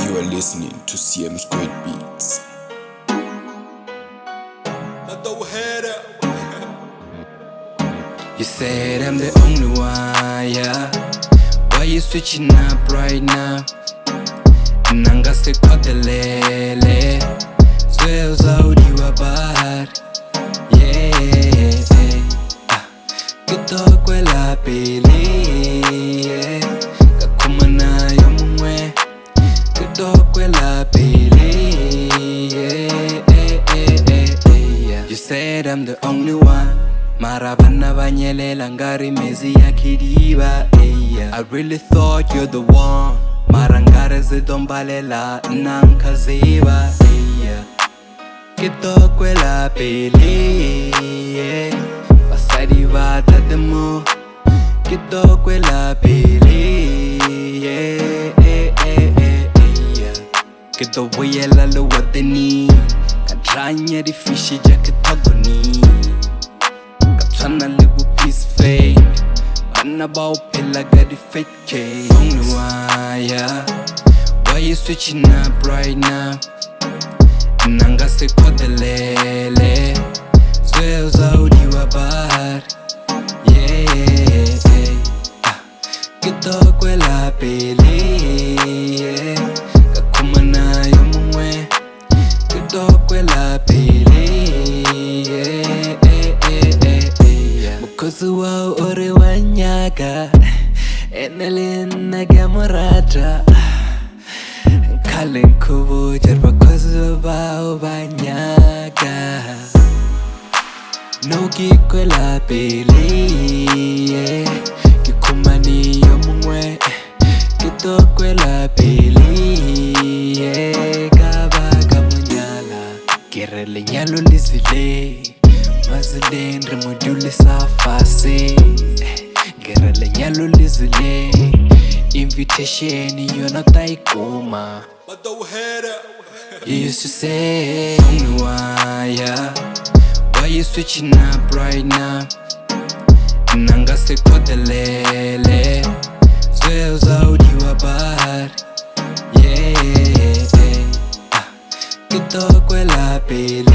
You are listening to CM's Great Beats. You said I'm the only one, yeah. Why you switching up right now? Nanga se kodelele Zweo zaudi wa bahari Yeah Kitokwe la pili Yeah Kakumana yo mumwe Kitokwe la pili Yeah You said I'm the only one Marabana banyelela ngari mezi ya kidiba I really thought you're the one Marangare zidombalela nankaziba Kitokwe la pili Basadi vata demo Kitokwe la pili Kitowela lo wateni Kadranya di fishi jaketagoni Katana libu peace fake Anabao pilla got the fake case Only one, yeah. Why you switching up right now? Nanga se kodelele Zweo zaudi wa bahari Yeah Kitokwe la pili Kakumana yo mumwe Kitokwe la pili Mukozu wao ore wanyaga Enelina gamurata Kalen kubu jarba kozu bao banyaga No kikwe la pili Kikumani yo mumwe Kitokwe la pili Kabaga munyala Kirele nyalo lizile Mazile nremodule safase Gerele nyalo lizile Invitation yona taikoma You used to say only one, yeah. Why you switching up right now? Nanga se kodelele Zweo zaudi wa bahari Yeah Kitokwe la pili